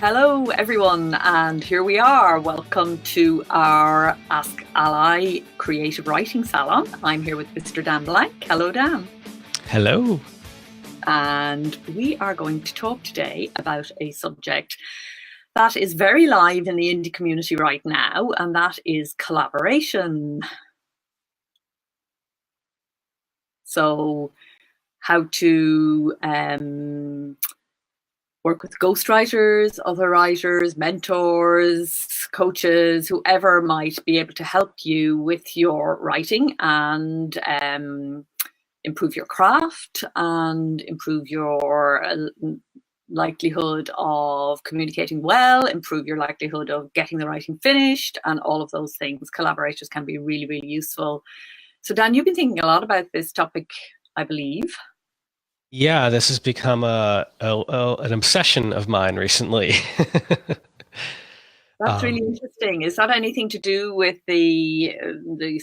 Hello everyone, and here we are. Welcome to our AskALLi Creative Writing Salon. I'm here with Mr. Dan Blank. Hello, Dan. Hello. And we are going to talk today about a subject that is very live in the indie community right now, and that is collaboration. So how to work with ghostwriters, other writers, mentors, coaches, whoever might be able to help you with your writing and improve your craft and improve your likelihood of communicating well, improve your likelihood of getting the writing finished, and all of those things. Collaborators can be really, really useful. So Dan, you've been thinking a lot about this topic, I believe. Yeah, this has become an obsession of mine recently. That's really interesting. Is that anything to do with the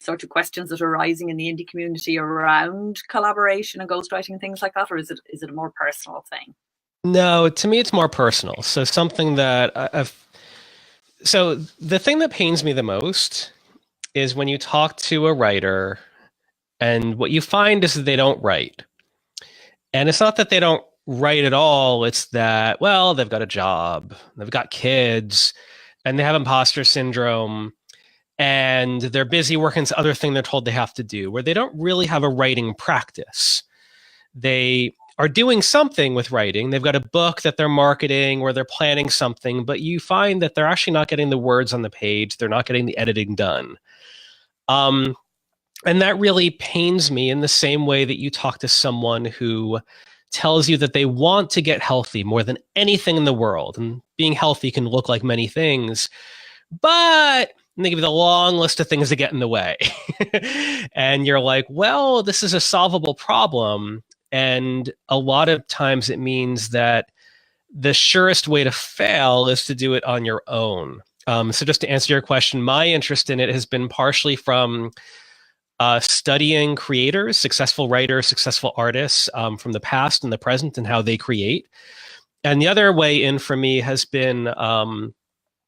sort of questions that are rising in the indie community around collaboration and ghostwriting and things like that, or is it a more personal thing? No, to me, it's more personal. So something that so the thing that pains me the most is when you talk to a writer and what you find is that they don't write. And it's not that they don't write at all. It's that, well, they've got a job, they've got kids, and they have imposter syndrome, and they're busy working this other thing they're told they have to do, where they don't really have a writing practice. They are doing something with writing. They've got a book that they're marketing or they're planning something, but you find that they're actually not getting the words on the page. They're not getting the editing done. And that really pains me in the same way that you talk to someone who tells you that they want to get healthy more than anything in the world. And being healthy can look like many things, but they give you the long list of things that get in the way. And you're like, well, this is a solvable problem. And a lot of times it means that the surest way to fail is to do it on your own. So just to answer your question, my interest in it has been partially from studying creators, successful writers, successful artists from the past and the present and how they create. And the other way in for me has been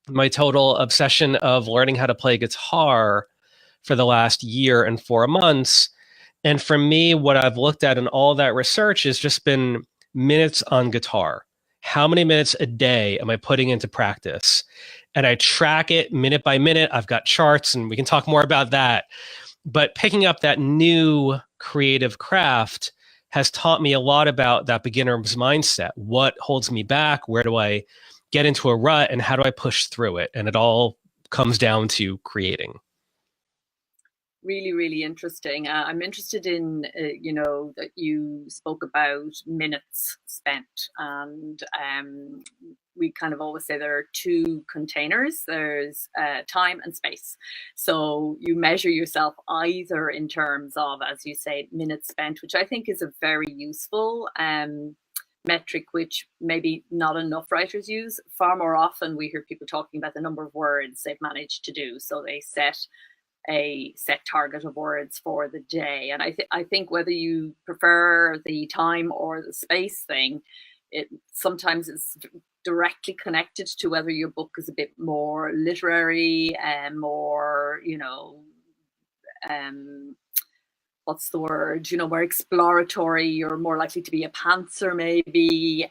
my total obsession of learning how to play guitar for the last year and 4 months. And for me, what I've looked at in all that research has just been minutes on guitar. How many minutes a day am I putting into practice? And I track it minute by minute. I've got charts, and we can talk more about that. But picking up that new creative craft has taught me a lot about that beginner's mindset. What holds me back? Where do I get into a rut? And how do I push through it? And it all comes down to creating. Really, really interesting. I'm interested in, that you spoke about minutes spent, and we kind of always say there are two containers. There's time and space. So you measure yourself either in terms of, as you say, minutes spent, which I think is a very useful metric, which maybe not enough writers use. Far more often we hear people talking about the number of words they've managed to do. So they set a set target of words for the day. And I think whether you prefer the time or the space thing, it sometimes is directly connected to whether your book is a bit more literary and more, what's the word, more exploratory. You're more likely to be a pantser maybe,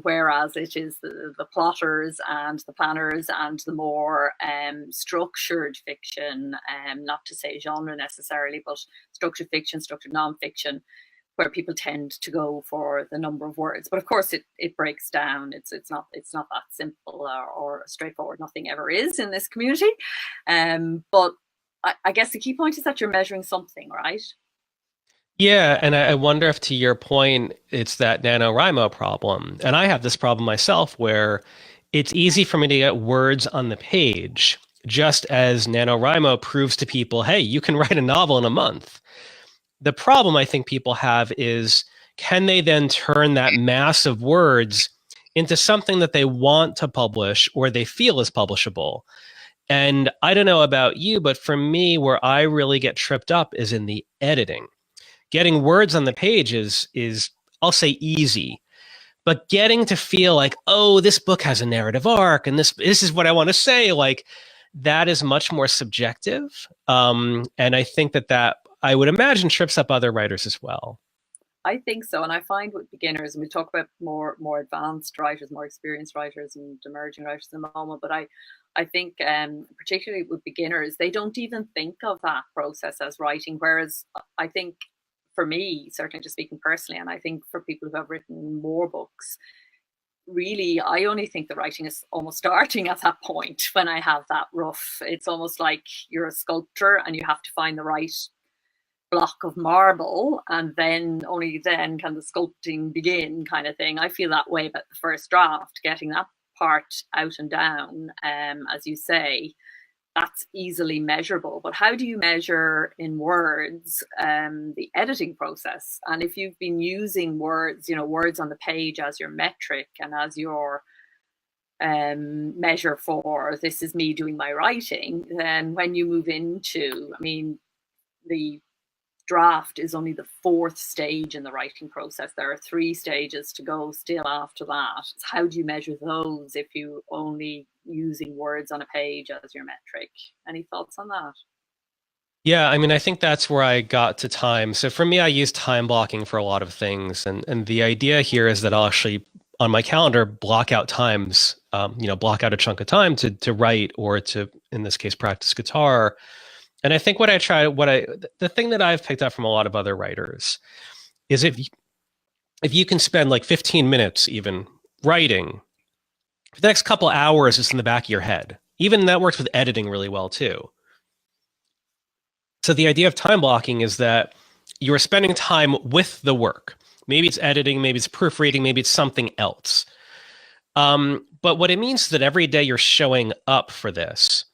whereas it is the plotters and the planners and the more structured fiction, not to say genre necessarily, but structured fiction, structured nonfiction, where people tend to go for the number of words. But of course it breaks down. It's not that simple or straightforward. Nothing ever is in this community. But I guess the key point is that you're measuring something, right? Yeah, and I wonder if, to your point, it's that NaNoWriMo problem. And I have this problem myself where it's easy for me to get words on the page, just as NaNoWriMo proves to people, hey, you can write a novel in a month. The problem I think people have is, can they then turn that mass of words into something that they want to publish or they feel is publishable? And I don't know about you, but for me, where I really get tripped up is in the editing. Getting words on the page is I'll say easy, But getting to feel like, oh, this book has a narrative arc and this is what I want to say, like that is much more subjective. And I think that I would imagine trips up other writers as well. I think so, and I find with beginners, and we talk about more advanced writers, more experienced writers, and emerging writers in the moment. But I think particularly with beginners, they don't even think of that process as writing. Whereas I think for me, certainly just speaking personally, and I think for people who have written more books, really, I only think the writing is almost starting at that point when I have that rough. It's almost like you're a sculptor and you have to find the right block of marble, and then only then can the sculpting begin, kind of thing. I feel that way about the first draft, getting that part out and down, as you say, that's easily measurable. But how do you measure in words the editing process? And if you've been using words, words on the page as your metric and as your measure for this is me doing my writing, then when you move into, the draft is only the fourth stage in the writing process. There are 3 stages to go still after that. How do you measure those if you only using words on a page as your metric? Any thoughts on that? Yeah, I think that's where I got to time. So for me, I use time blocking for a lot of things. And the idea here is that I'll actually, on my calendar, block out times, block out a chunk of time to write or to, in this case, practice guitar. And I think the thing that I've picked up from a lot of other writers is if you can spend like 15 minutes even writing, for the next couple hours it's in the back of your head. Even that works with editing really well too. So the idea of time blocking is that you're spending time with the work. Maybe it's editing, maybe it's proofreading, maybe it's something else. But what it means is that every day you're showing up for this.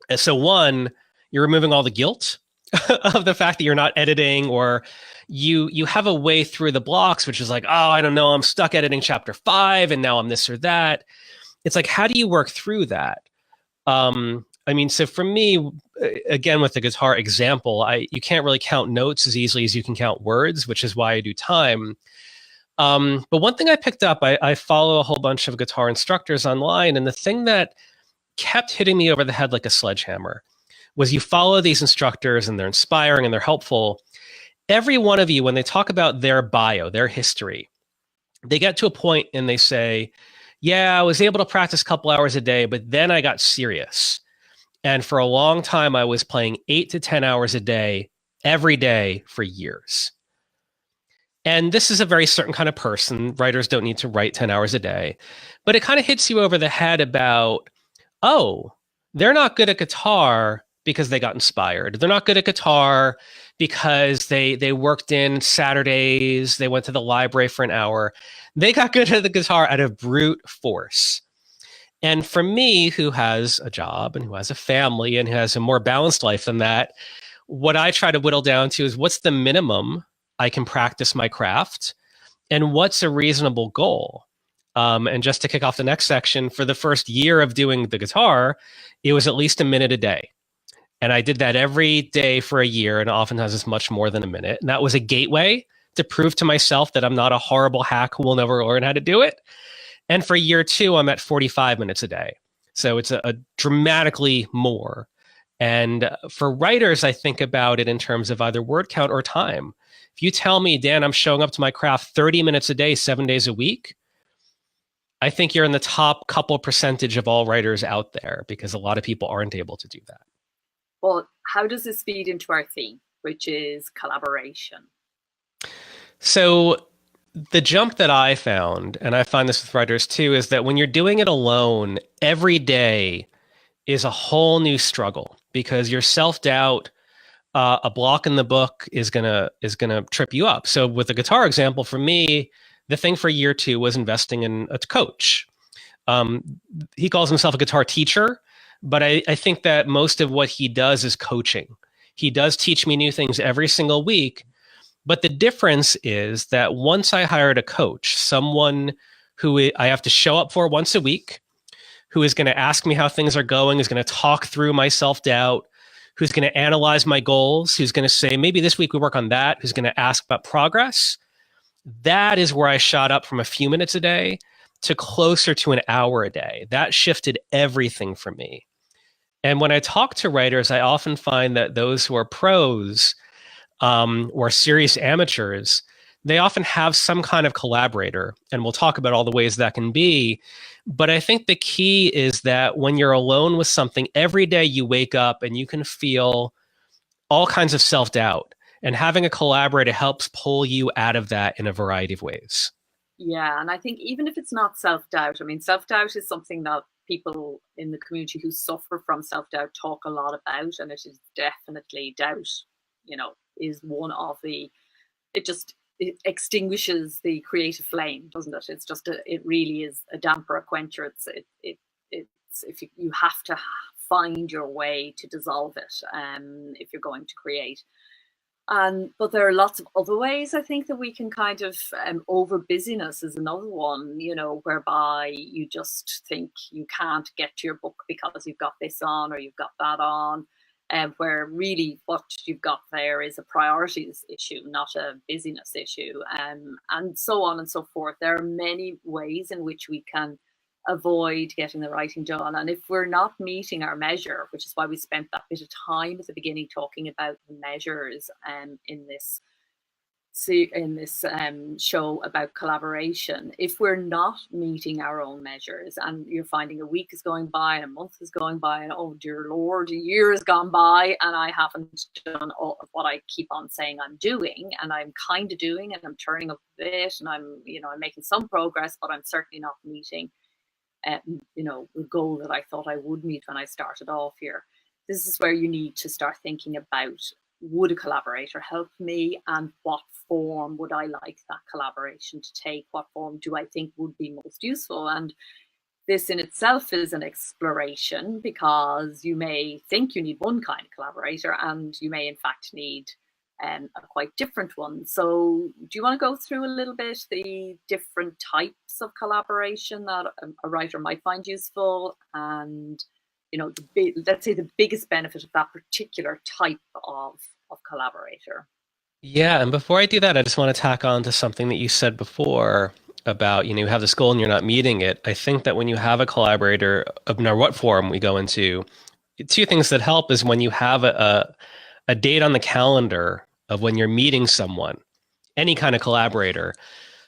And so one, you're removing all the guilt of the fact that you're not editing, or you have a way through the blocks, which is like, oh, I don't know, I'm stuck editing chapter 5 and now I'm this or that. It's like, how do you work through that? So for me, again, with the guitar example, you can't really count notes as easily as you can count words, which is why I do time. But one thing I picked up, I follow a whole bunch of guitar instructors online, and the thing that kept hitting me over the head like a sledgehammer was you follow these instructors and they're inspiring and they're helpful. Every one of you, when they talk about their bio, their history, they get to a point and they say, yeah, I was able to practice a couple hours a day, but then I got serious. And for a long time, I was playing 8 to 10 hours a day, every day for years. And this is a very certain kind of person. Writers don't need to write 10 hours a day. But it kind of hits you over the head about, oh, they're not good at guitar because they got inspired. They're not good at guitar because they worked in Saturdays, they went to the library for an hour. They got good at the guitar out of brute force. And for me, who has a job and who has a family and who has a more balanced life than that, what I try to whittle down to is what's the minimum I can practice my craft and what's a reasonable goal? And just to kick off the next section, for the first year of doing the guitar, it was at least a minute a day. And I did that every day for a year, and oftentimes it's much more than a minute. And that was a gateway to prove to myself that I'm not a horrible hack who will never learn how to do it. And for year 2, I'm at 45 minutes a day. So it's a dramatically more. And for writers, I think about it in terms of either word count or time. If you tell me, Dan, I'm showing up to my craft 30 minutes a day, 7 days a week, I think you're in the top couple percentage of all writers out there, because a lot of people aren't able to do that. Well, how does this feed into our theme, which is collaboration? So the jump that I found, and I find this with writers too, is that when you're doing it alone, every day is a whole new struggle, because your self-doubt, a block in the book is gonna trip you up. So with the guitar example, for me, the thing for year 2 was investing in a coach. He calls himself a guitar teacher, but I think that most of what he does is coaching. He does teach me new things every single week. But the difference is that once I hired a coach, someone who I have to show up for once a week, who is going to ask me how things are going, is going to talk through my self-doubt, who's going to analyze my goals, who's going to say, maybe this week we work on that, who's going to ask about progress. that is where I shot up from a few minutes a day to closer to an hour a day. That shifted everything for me. And when I talk to writers, I often find that those who are pros or serious amateurs, they often have some kind of collaborator. And we'll talk about all the ways that can be. But I think the key is that when you're alone with something, every day you wake up and you can feel all kinds of self-doubt. And having a collaborator helps pull you out of that in a variety of ways. Yeah, and I think even if it's not self-doubt, I mean, self-doubt is something that people in the community who suffer from self-doubt talk a lot about, and it is definitely doubt, is one of the, it extinguishes the creative flame, doesn't it? It's just it really is a damper, a quencher. It's if you have to find your way to dissolve it, if you're going to create. But there are lots of other ways I think that we can kind of, over busyness is another one, whereby you just think you can't get to your book because you've got this on or you've got that on, where really what you've got there is a priorities issue, not a busyness issue, and so on and so forth. There are many ways in which we can avoid getting the writing done. And if we're not meeting our measure, which is why we spent that bit of time at the beginning talking about the measures in this show about collaboration, if we're not meeting our own measures and you're finding a week is going by and a month is going by and oh dear Lord, a year has gone by and I haven't done all of what I keep on saying I'm doing, and I'm kind of doing, and I'm turning up a bit, and I'm making some progress, but I'm certainly not meeting the goal that I thought I would meet when I started off here. This is where you need to start thinking about, would a collaborator help me, and what form would I like that collaboration to take? What form do I think would be most useful? And this in itself is an exploration, because you may think you need one kind of collaborator and you may in fact need a quite different one. So do you want to go through a little bit the different types of collaboration that a writer might find useful, and let's say the biggest benefit of that particular type of collaborator? Yeah, and before I do that, I just want to tack on to something that you said before about, you have this goal and you're not meeting it. I think that when you have a collaborator, no matter what forum we go into, two things that help is when you have a date on the calendar of when you're meeting someone, any kind of collaborator,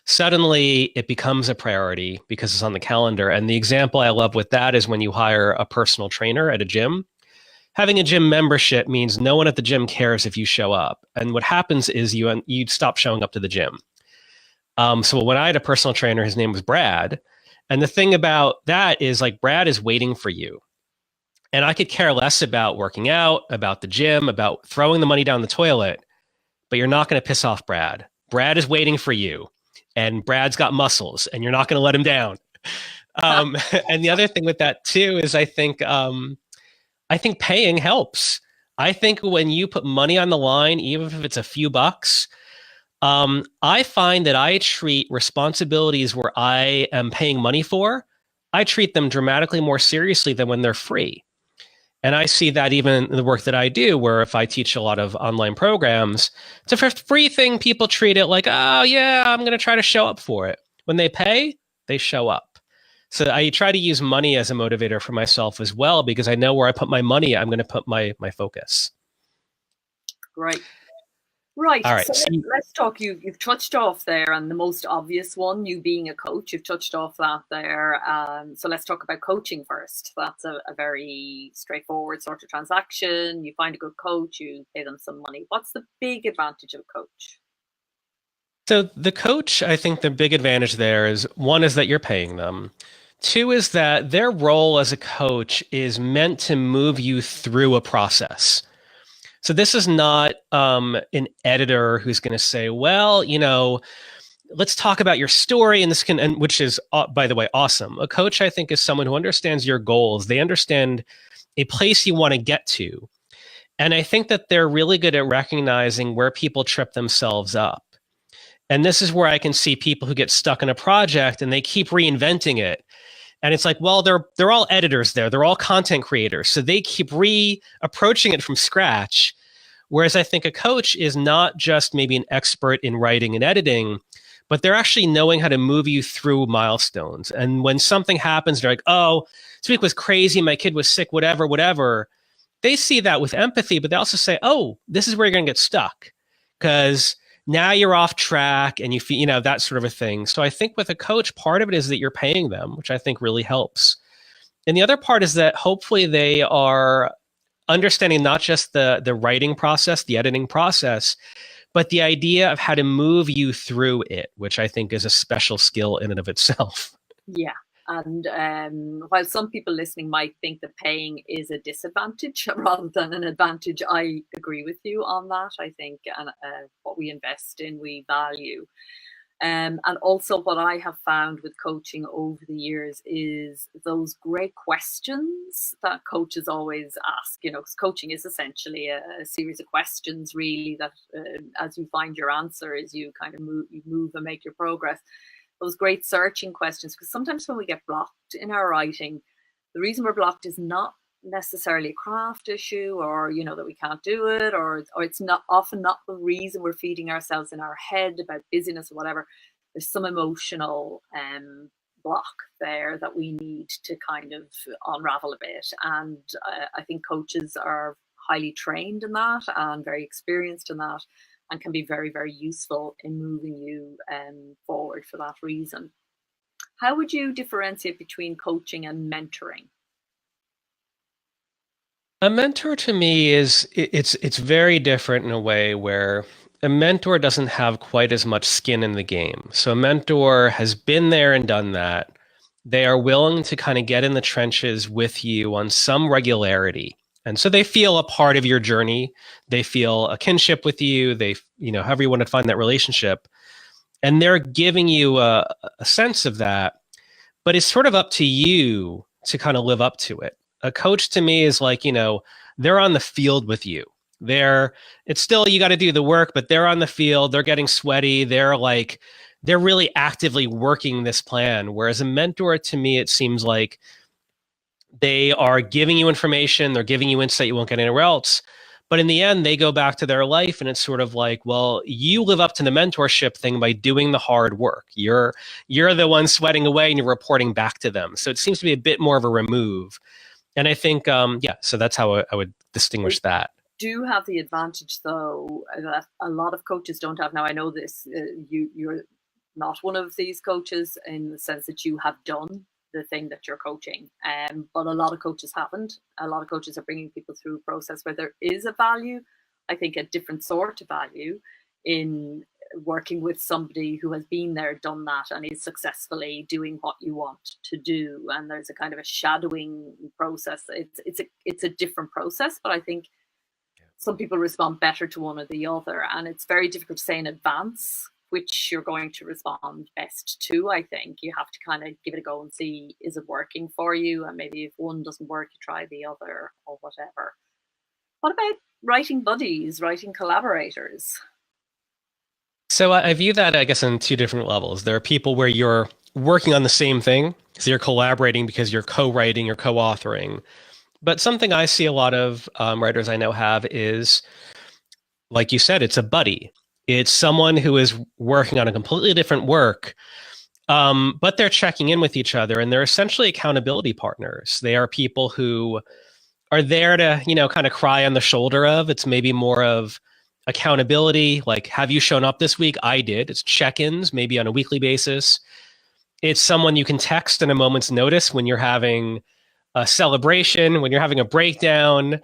suddenly it becomes a priority because it's on the calendar. And the example I love with that is when you hire a personal trainer at a gym. Having a gym membership means no one at the gym cares if you show up. And what happens is you stop showing up to the gym. So when I had a personal trainer, his name was Brad. And the thing about that is, like, Brad is waiting for you. And I could care less about working out, about the gym, about throwing the money down the toilet, but you're not going to piss off Brad. Brad is waiting for you, and Brad's got muscles, and you're not going to let him down. And the other thing with that too is I think paying helps. I think when you put money on the line, even if it's a few bucks, I find that I treat responsibilities where I am paying money for, I treat them dramatically more seriously than when they're free. And I see that even in the work that I do, where if I teach a lot of online programs, it's a free thing. People treat it like, oh yeah, I'm going to try to show up for it. When they pay, they show up. So I try to use money as a motivator for myself as well, because I know where I put my money, I'm going to put my focus. Right. Right. All right. So let's talk. You've touched off there, and the most obvious one, you being a coach, you've touched off that there. So let's talk about coaching first. That's a very straightforward sort of transaction. You find a good coach, you pay them some money. What's the big advantage of a coach? So the coach, I think the big advantage there is, one is that you're paying them. Two is that their role as a coach is meant to move you through a process. So this is not an editor who's going to say, well, let's talk about your story, and which is, by the way, awesome. A coach, I think, is someone who understands your goals. They understand a place you want to get to. And I think that they're really good at recognizing where people trip themselves up. And this is where I can see people who get stuck in a project and they keep reinventing it. And it's like, well, they're all editors there. They're all content creators. So they keep approaching it from scratch. Whereas I think a coach is not just maybe an expert in writing and editing, but they're actually knowing how to move you through milestones. And when something happens, they're like, oh, this week was crazy, my kid was sick, whatever, whatever. They see that with empathy, but they also say, oh, this is where you're going to get stuck because now you're off track and you feel, you know, that sort of a thing. So I think with a coach, part of it is that you're paying them, which I think really helps. And the other part is that hopefully they are understanding not just the writing process, the editing process, but the idea of how to move you through it, which I think is a special skill in and of itself. Yeah. And while some people listening might think that paying is a disadvantage rather than an advantage, I agree with you on that. I think what we invest in, we value. And also what I have found with coaching over the years is those great questions that coaches always ask, you know, because coaching is essentially a series of questions really that as you find your answer, as you kind of move and make your progress, those great searching questions. Because sometimes when we get blocked in our writing, the reason we're blocked is not necessarily a craft issue or, you know, that we can't do it, or it's not often not the reason we're feeding ourselves in our head about busyness or whatever. There's some emotional block there that we need to kind of unravel a bit. And I think coaches are highly trained in that and very experienced in that, and can be very, very useful in moving you forward for that reason. How would you differentiate between coaching and mentoring? A mentor to me is it's very different in a way where a mentor doesn't have quite as much skin in the game. So a mentor has been there and done that. They are willing to kind of get in the trenches with you on some regularity. And so they feel a part of your journey. They feel a kinship with you. They, you know, however you want to find that relationship. And they're giving you a sense of that. But it's sort of up to you to kind of live up to it. A coach to me is like, you know, they're on the field with you. It's still, you got to do the work, but they're on the field, they're getting sweaty. They're really actively working this plan. Whereas a mentor to me, it seems like they are giving you information, they're giving you insight you won't get anywhere else. But in the end, they go back to their life and it's sort of like, well, you live up to the mentorship thing by doing the hard work. You're the one sweating away and you're reporting back to them. So it seems to be a bit more of a remove. And I think, so that's how I would distinguish that. Do have the advantage, though, that a lot of coaches don't have. Now, I know this, you're not one of these coaches in the sense that you have done the thing that you're coaching, but a lot of coaches haven't. A lot of coaches are bringing people through a process where there is a value, I think a different sort of value in working with somebody who has been there, done that, and is successfully doing what you want to do. And there's a kind of a shadowing process. It's a different process, but I think some people respond better to one or the other, and it's very difficult to say in advance which you're going to respond best to. I think you have to kind of give it a go and see, is it working for you? And maybe if one doesn't work, you try the other or whatever. What about writing buddies, writing collaborators? So I view that, I guess, on two different levels. There are people where you're working on the same thing, so you're collaborating because you're co-writing, you're co-authoring. But something I see a lot of writers I know have is, like you said, it's a buddy. It's someone who is working on a completely different work, but they're checking in with each other, and they're essentially accountability partners. They are people who are there to, you know, kind of cry on the shoulder of. It's maybe more of accountability, like, have you shown up this week? I did. It's check-ins, maybe on a weekly basis. It's someone you can text in a moment's notice when you're having a celebration, when you're having a breakdown.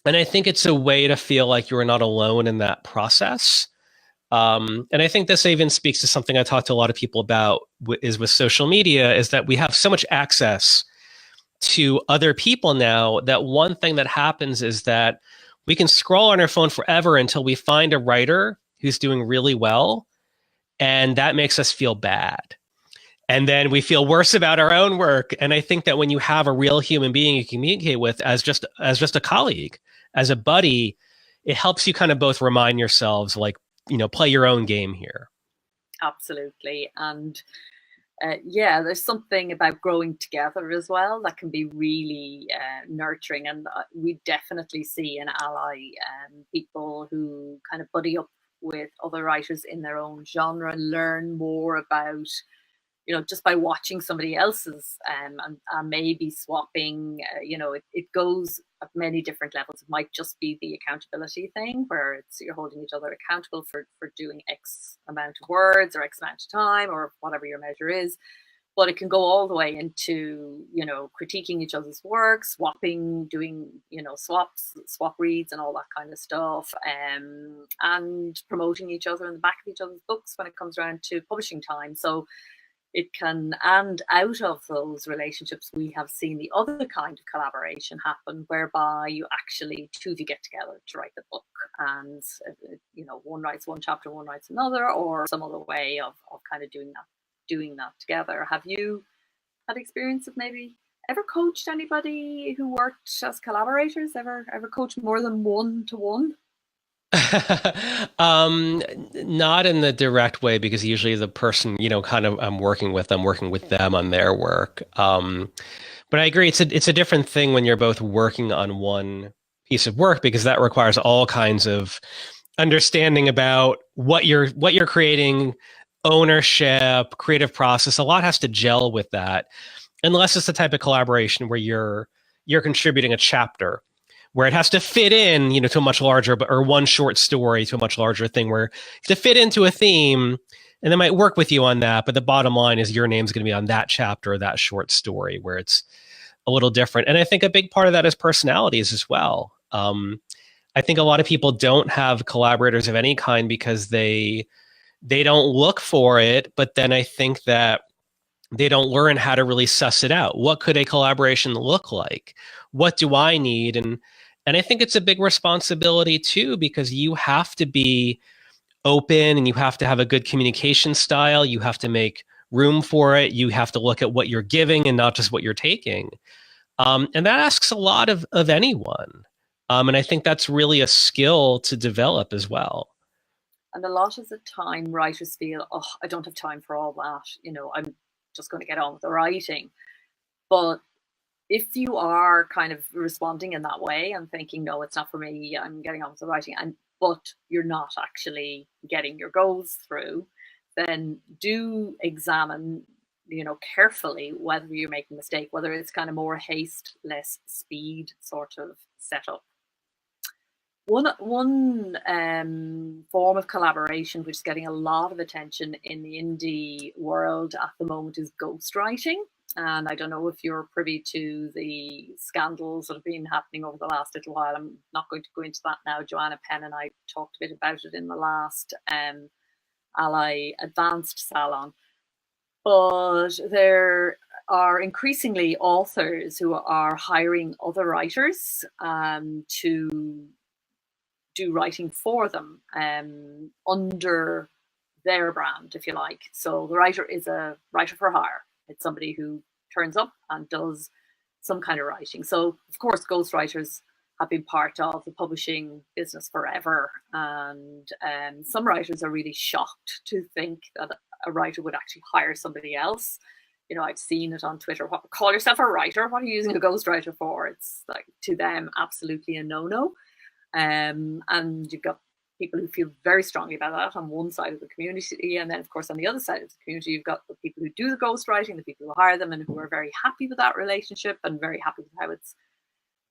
And I think it's a way to feel like you're not alone in that process. And I think this even speaks to something I talk to a lot of people about is with social media, is that we have so much access to other people now that one thing that happens is that we can scroll on our phone forever until we find a writer who's doing really well. And that makes us feel bad. And then we feel worse about our own work. And I think that when you have a real human being you communicate with as just a colleague, as a buddy, it helps you kind of both remind yourselves, like, you know, play your own game here. Absolutely. And yeah, there's something about growing together as well that can be really nurturing. And we definitely see in ALLi people who kind of buddy up with other writers in their own genre and learn more about, just by watching somebody else's, and maybe swapping. It goes at many different levels. It might just be the accountability thing, where you're holding each other accountable for doing X amount of words or X amount of time or whatever your measure is. But it can go all the way into, critiquing each other's work, swapping, doing, swap reads and all that kind of stuff, and promoting each other in the back of each other's books when it comes around to publishing time. So it can, and out of those relationships, we have seen the other kind of collaboration happen, whereby you actually, two of you get together to write the book, and one writes one chapter, one writes another, or some other way of kind of doing that together. Have you had experience of maybe ever coached anybody who worked as collaborators? Ever coached more than one to one? Not in the direct way, because usually the person, kind of I'm working with them on their work. But I agree, it's a different thing when you're both working on one piece of work, because that requires all kinds of understanding about what you're creating, ownership, creative process. A lot has to gel with that, unless it's the type of collaboration where you're contributing a chapter where it has to fit in, to a much larger, or one short story to a much larger thing, where to fit into a theme, and they might work with you on that. But the bottom line is your name's going to be on that chapter or that short story, where it's a little different. And I think a big part of that is personalities as well. I think a lot of people don't have collaborators of any kind because they don't look for it, but then I think that they don't learn how to really suss it out. What could a collaboration look like? What do I need? And I think it's a big responsibility too, because you have to be open and you have to have a good communication style. You have to make room for it. You have to look at what you're giving and not just what you're taking. And that asks a lot of anyone. And I think that's really a skill to develop as well. And a lot of the time, writers feel, oh, I don't have time for all that. I'm just going to get on with the writing. But if you are kind of responding in that way and thinking, no, it's not for me, I'm getting on with the writing, but you're not actually getting your goals through, then do examine, carefully whether you're making a mistake, whether it's kind of more haste, less speed sort of setup. One form of collaboration which is getting a lot of attention in the indie world at the moment is ghostwriting. And I don't know if you're privy to the scandals that have been happening over the last little while. I'm not going to go into that now. Joanna Penn and I talked a bit about it in the last ALLi Advanced Salon. But there are increasingly authors who are hiring other writers to do writing for them under their brand, if you like. So the writer is a writer for hire. It's somebody who turns up and does some kind of writing. So, of course, ghostwriters have been part of the publishing business forever. And some writers are really shocked to think that a writer would actually hire somebody else. I've seen it on Twitter. What, call yourself a writer? What are you using a ghostwriter for? It's like, to them, absolutely a no-no. And you've got people who feel very strongly about that on one side of the community, and then of course on the other side of the community you've got the people who do the ghostwriting, the people who hire them, and who are very happy with that relationship and very happy with how it's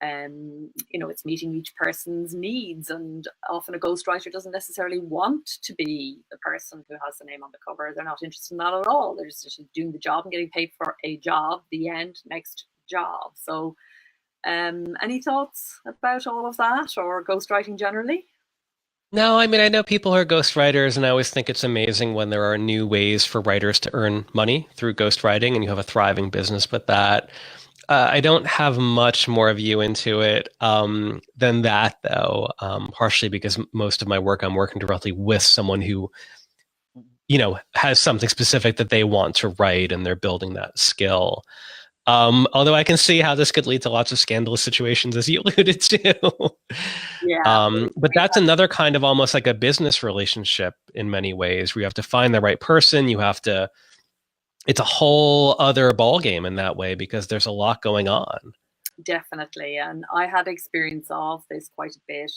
it's meeting each person's needs. And often a ghostwriter doesn't necessarily want to be the person who has the name on the cover. They're not interested in that at all. They're just doing the job and getting paid for a job. The end, next job. So any thoughts about all of that, or ghostwriting generally? No, I mean, I know people are ghostwriters, and I always think it's amazing when there are new ways for writers to earn money through ghostwriting, and you have a thriving business with that. I don't have much more view into it than that, though, partially because most of my work, I'm working directly with someone who, has something specific that they want to write, and they're building that skill. Although I can see how this could lead to lots of scandalous situations, as you alluded to. Yeah. But that's another kind of almost like a business relationship in many ways, where you have to find the right person. It's a whole other ballgame in that way, because there's a lot going on. Definitely. And I had experience of this quite a bit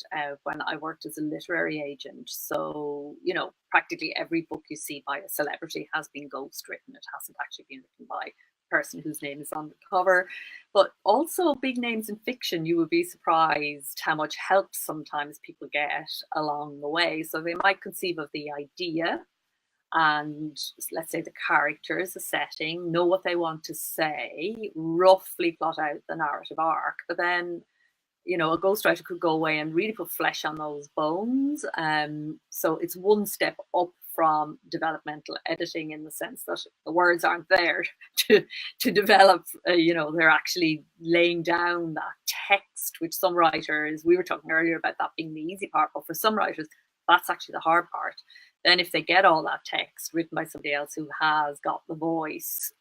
when I worked as a literary agent. So, you know, practically every book you see by a celebrity has been ghost written. It hasn't actually been written by a person whose name is on the cover. But also, big names in fiction, you would be surprised how much help sometimes people get along the way. So they might conceive of the idea, and let's say the characters, the setting, know what they want to say, roughly plot out the narrative arc. But then, you know, a ghostwriter could go away and really put flesh on those bones. So it's one step up from developmental editing, in the sense that the words aren't there to develop, you know, they're actually laying down that text, which some writers, we were talking earlier about that being the easy part, but for some writers, that's actually the hard part. Then if they get all that text written by somebody else who has got the voice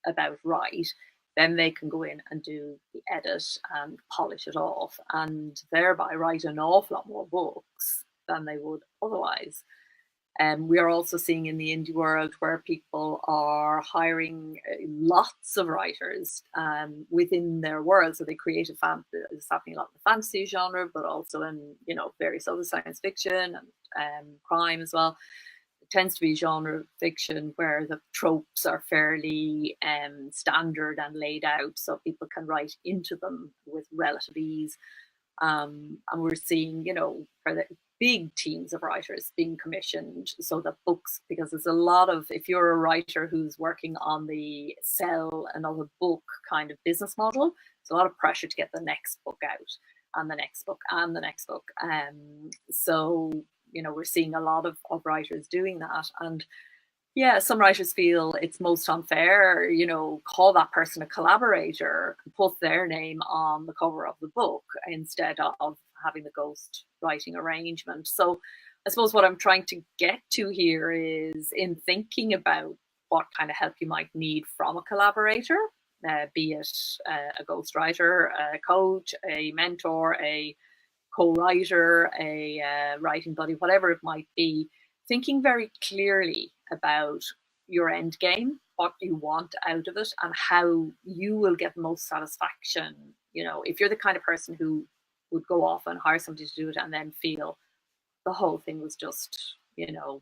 about right, then they can go in and do the edit and polish it off, and thereby write an awful lot more books than they would otherwise. We are also seeing in the indie world where people are hiring lots of writers within their world. So they create it's happening a lot in the fantasy genre, but also in, you know, various other science fiction and crime as well. It tends to be genre fiction where the tropes are fairly standard and laid out, so people can write into them with relative ease. And we're seeing, you know, for the big teams of writers being commissioned, so that books, because there's a lot of, if you're a writer who's working on the sell another book kind of business model, there's a lot of pressure to get the next book out and the next book and the next book. So, you know, we're seeing a lot of writers doing that. And yeah, some writers feel it's most unfair, you know, call that person a collaborator and put their name on the cover of the book instead of having the ghost writing arrangement. So I suppose what I'm trying to get to here is, in thinking about what kind of help you might need from a collaborator, be it a ghostwriter, a coach, a mentor, a co-writer, a writing buddy, whatever it might be, thinking very clearly about your end game, what you want out of it, and how you will get most satisfaction. You know, if you're the kind of person who would go off and hire somebody to do it and then feel the whole thing was just, you know,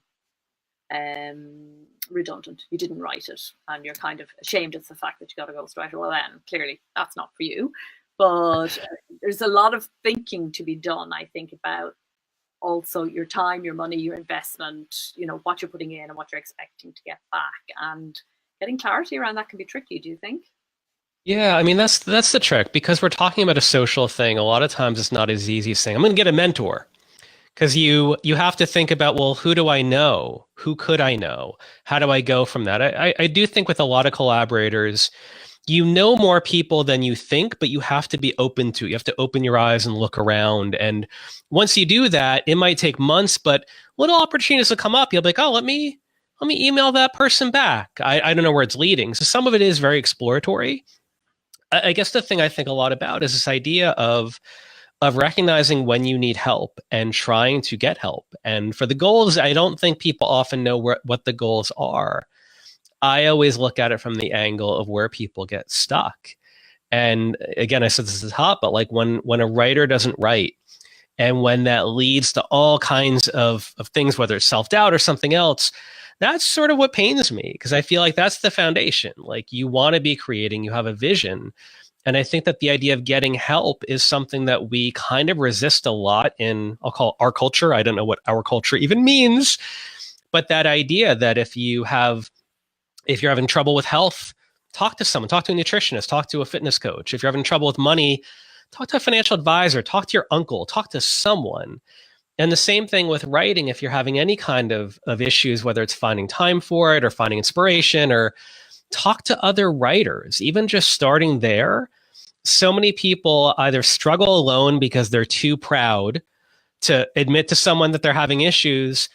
redundant, you didn't write it, and you're kind of ashamed of the fact that you got a ghostwriter, well, then clearly that's not for you. But there's a lot of thinking to be done, I think, about also your time, your money, your investment, you know, what you're putting in and what you're expecting to get back. And getting clarity around that can be tricky, do you think? Yeah, I mean that's the trick, because we're talking about a social thing. A lot of times it's not as easy as saying I'm going to get a mentor, because you have to think about, well, who do I know? Who could I know? How do I go from that? I do think with a lot of collaborators, you know more people than you think, but you have to be open to it. You have to open your eyes and look around. And once you do that, it might take months, but little opportunities will come up. You'll be like, oh, let me email that person back. I don't know where it's leading. So some of it is very exploratory. I guess the thing I think a lot about is this idea of recognizing when you need help and trying to get help. And for the goals, I don't think people often know what the goals are. I always look at it from the angle of where people get stuck. And again, I said this is hot, but like when a writer doesn't write, and when that leads to all kinds of things, whether it's self-doubt or something else, that's sort of what pains me, because I feel like that's the foundation. Like, you want to be creating, you have a vision. And I think that the idea of getting help is something that we kind of resist a lot in, I'll call our culture. I don't know what our culture even means, but that idea that if you're having trouble with health, talk to someone, talk to a nutritionist, talk to a fitness coach. If you're having trouble with money, talk to a financial advisor, talk to your uncle, talk to someone. And the same thing with writing. If you're having any kind of issues, whether it's finding time for it or finding inspiration, or talk to other writers, even just starting there. So many people either struggle alone because they're too proud to admit to someone that they're having issues,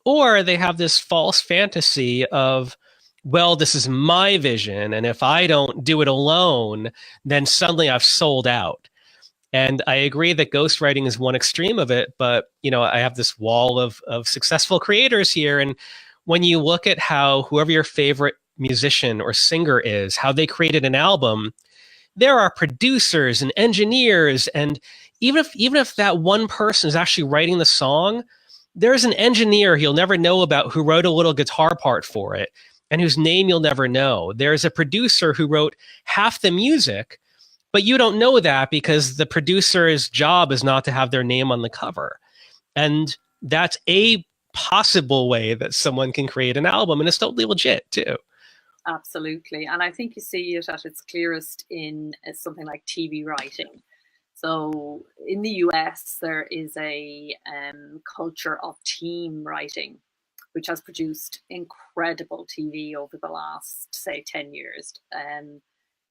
or they have this false fantasy of, well, this is my vision, and if I don't do it alone, then suddenly I've sold out. And I agree that ghostwriting is one extreme of it, but you know, I have this wall of successful creators here, and when you look at how whoever your favorite musician or singer is, how they created an album, there are producers and engineers, and even if that one person is actually writing the song, there's an engineer you'll never know about who wrote a little guitar part for it and whose name you'll never know. There's a producer who wrote half the music, but you don't know that because the producer's job is not to have their name on the cover. And that's a possible way that someone can create an album, and it's totally legit too. Absolutely. And I think you see it at its clearest in something like TV writing. So in the US, there is a culture of team writing, which has produced incredible TV over the last, say, 10 years.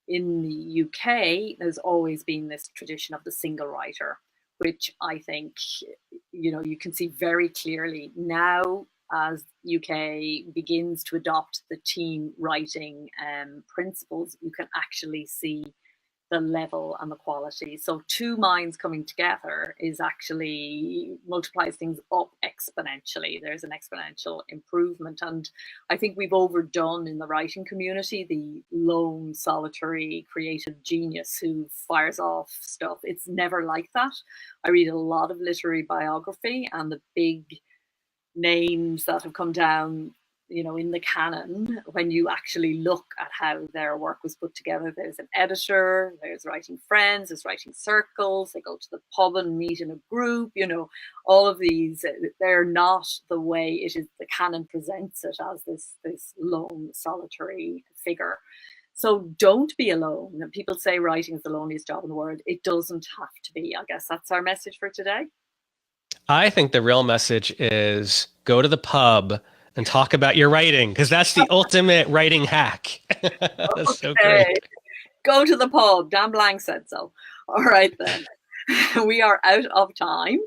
In the UK, there's always been this tradition of the single writer, which I think, you can see very clearly now as UK begins to adopt the team writing principles. You can actually see the level and the quality. So two minds coming together is actually multiplies things up exponentially. There's an exponential improvement. And I think we've overdone in the writing community the lone, solitary, creative genius who fires off stuff. It's never like that. I read a lot of literary biography, and the big names that have come down in the canon, when you actually look at how their work was put together, there's an editor, there's writing friends, there's writing circles, they go to the pub and meet in a group, all of these, they're not the way it is the canon presents it as this lone solitary figure. So don't be alone. And people say writing is the loneliest job in the world. It doesn't have to be. I guess that's our message for today. I think the real message is go to the pub and talk about your writing, because that's the ultimate writing hack. That's so great. Go to the pub. Dan Blank said so. All right, then. We are out of time.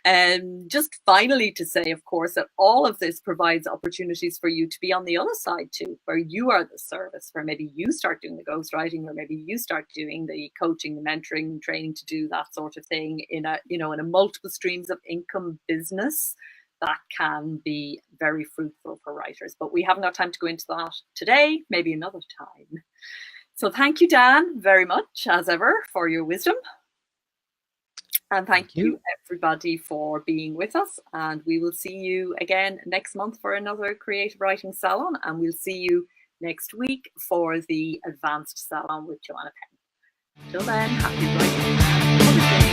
And just finally to say, of course, that all of this provides opportunities for you to be on the other side too, where you are the service, where maybe you start doing the ghostwriting, or maybe you start doing the coaching, the mentoring, training to do that sort of thing in a multiple streams of income business. That can be very fruitful for writers. But we haven't got time to go into that today, maybe another time. So thank you, Dan, very much, as ever, for your wisdom. And thank you, everybody, for being with us. And we will see you again next month for another Creative Writing Salon. And we'll see you next week for the Advanced Salon with Joanna Penn. Till then, happy writing.